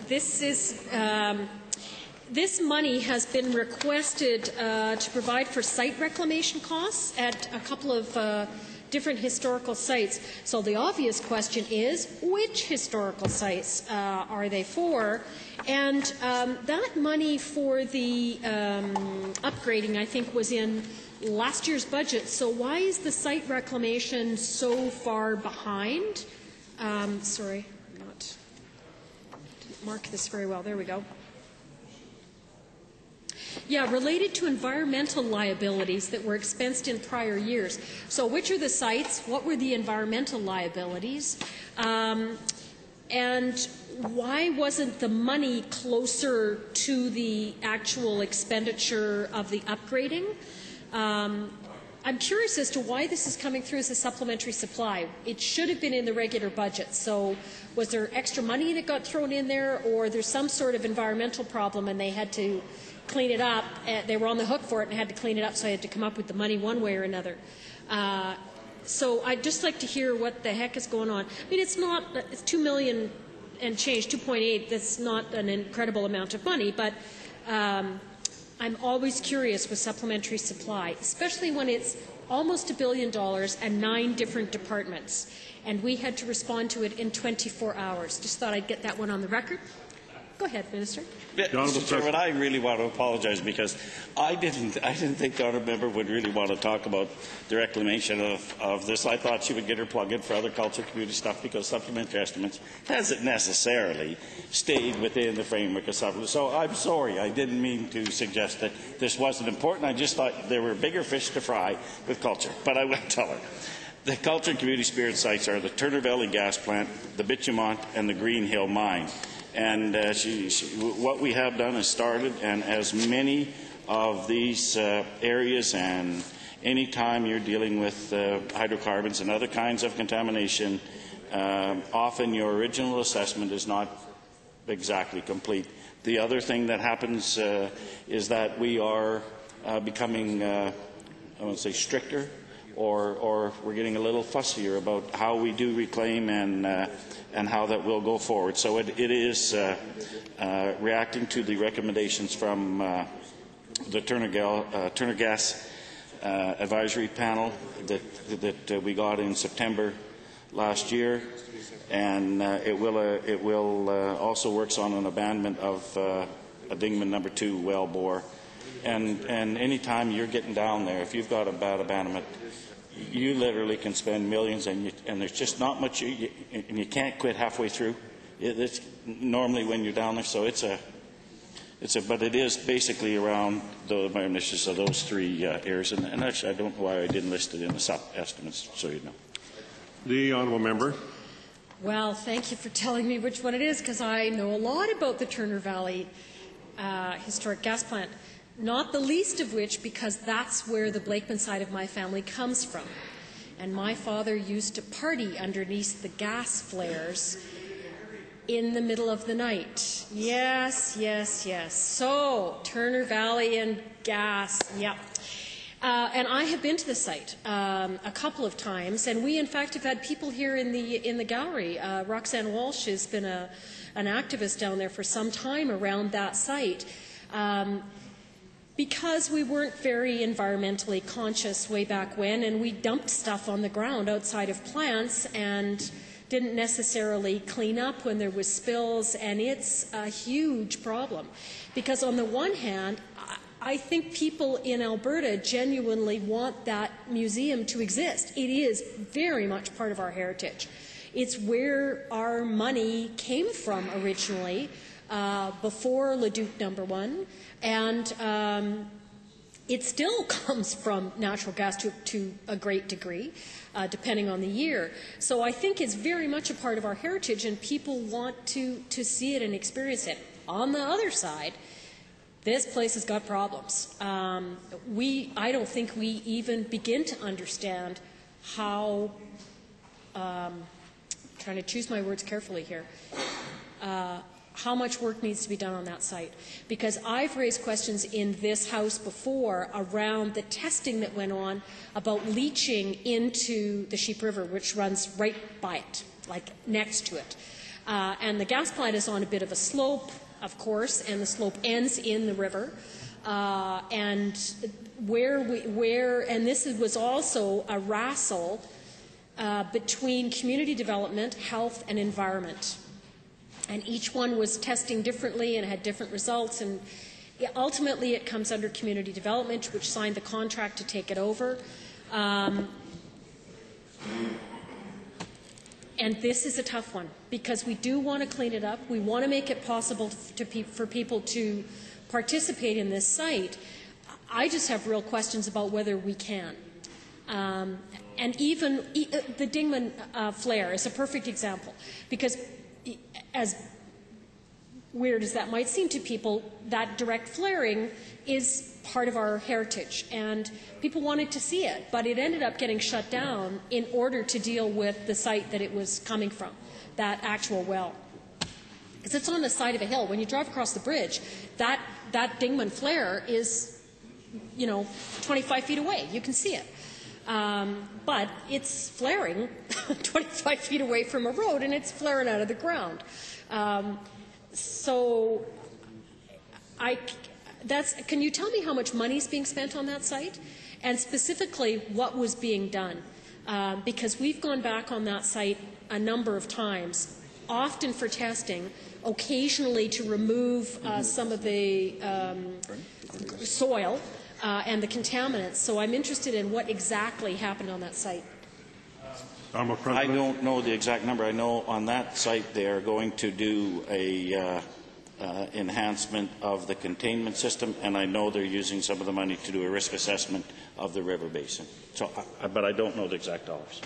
This money has been requested to provide for site reclamation costs at a couple of different historical sites. So the obvious question is, which historical sites are they for? And that money for the upgrading, I think, was in last year's budget. So why is the site reclamation so far behind? Sorry, didn't mark this very well. There we go. Yeah, related to environmental liabilities that were expensed in prior years. So which are the sites? What were the environmental liabilities? And why wasn't the money closer to the actual expenditure of the upgrading? I'm curious as to why this is coming through as a supplementary supply. It should have been in the regular budget. So was there extra money that got thrown in there, or there's some sort of environmental problem and they had to clean it up? They were on the hook for it and had to clean it up, so I had to come up with the money one way or another. So I'd just like to hear what the heck is going on. I mean, it's $2 million and change, 2.8. That's not an incredible amount of money, but I'm always curious with supplementary supply, especially when it's almost $1 billion and 9 different departments, and we had to respond to it in 24 hours. Just thought I'd get that one on the record. Go ahead, Minister. Mr. Chairman, I really want to apologize because I didn't think the honourable member would really want to talk about the reclamation of this. I thought she would get her plug in for other culture community stuff because supplementary estimates hasn't necessarily stayed within the framework of supplementary. So I'm sorry, I didn't mean to suggest that this wasn't important. I just thought there were bigger fish to fry with culture, but I will tell her. The culture and community spirit sites are the Turner Valley Gas Plant, the Bitumont, and the Green Hill Mine. And what we have done is started, and as many of these areas, and any time you're dealing with hydrocarbons and other kinds of contamination, often your original assessment is not exactly complete. The other thing that happens is that we are becoming, I won't say stricter, or we're getting a little fussier about how we do reclaim and how that will go forward. So it is reacting to the recommendations from the Turner Gas Advisory Panel that we got in September last year, and it will also works on an abandonment of a Dingman number 2 well bore. And any time you're getting down there, if you've got a bad abandonment, you literally can spend millions, and there's just not much, and you can't quit halfway through. It's normally when you're down there, so but it is basically around the environmental issues of those 3 areas, and actually I don't know why I didn't list it in the SUP estimates, so you know. The honourable member. Well, thank you for telling me which one it is, because I know a lot about the Turner Valley Historic Gas Plant. Not the least of which because that's where the Blakeman side of my family comes from. And my father used to party underneath the gas flares in the middle of the night. Yes, yes, yes. So, Turner Valley and gas, yep. And I have been to the site a couple of times, and we in fact have had people here in the gallery. Roxanne Walsh has been an activist down there for some time around that site. Because we weren't very environmentally conscious way back when, and we dumped stuff on the ground outside of plants and didn't necessarily clean up when there was spills, and it's a huge problem. Because on the one hand, I think people in Alberta genuinely want that museum to exist. It is very much part of our heritage. It's where our money came from originally, before Leduc number 1, and it still comes from natural gas to a great degree, depending on the year. So I think it's very much a part of our heritage, and people want to see it and experience it. On the other side, this place has got problems. I don't think we even begin to understand how, trying to choose my words carefully here, how much work needs to be done on that site. Because I've raised questions in this House before around the testing that went on about leaching into the Sheep River, which runs right by it, like next to it. And the gas plant is on a bit of a slope, of course, and the slope ends in the river. And this was also a wrestle between community development, health, and environment. And each one was testing differently and had different results. And ultimately, it comes under community development, which signed the contract to take it over. And this is a tough one because we do want to clean it up. We want to make it possible for people to participate in this site. I just have real questions about whether we can. And even the Dingman flare is a perfect example because as weird as that might seem to people, that direct flaring is part of our heritage, and people wanted to see it, but it ended up getting shut down in order to deal with the site that it was coming from, that actual well. Because it's on the side of a hill. When you drive across the bridge, that Dingman flare is, 25 feet away. You can see it. But it's flaring 25 feet away from a road, and it's flaring out of the ground. Can you tell me how much money is being spent on that site? And specifically, what was being done? Because we've gone back on that site a number of times, often for testing, occasionally to remove some of the soil and the contaminants. So I'm interested in what exactly happened on that site. I don't know the exact number. I know on that site they are going to do a enhancement of the containment system, and I know they're using some of the money to do a risk assessment of the river basin. So, but I don't know the exact dollars.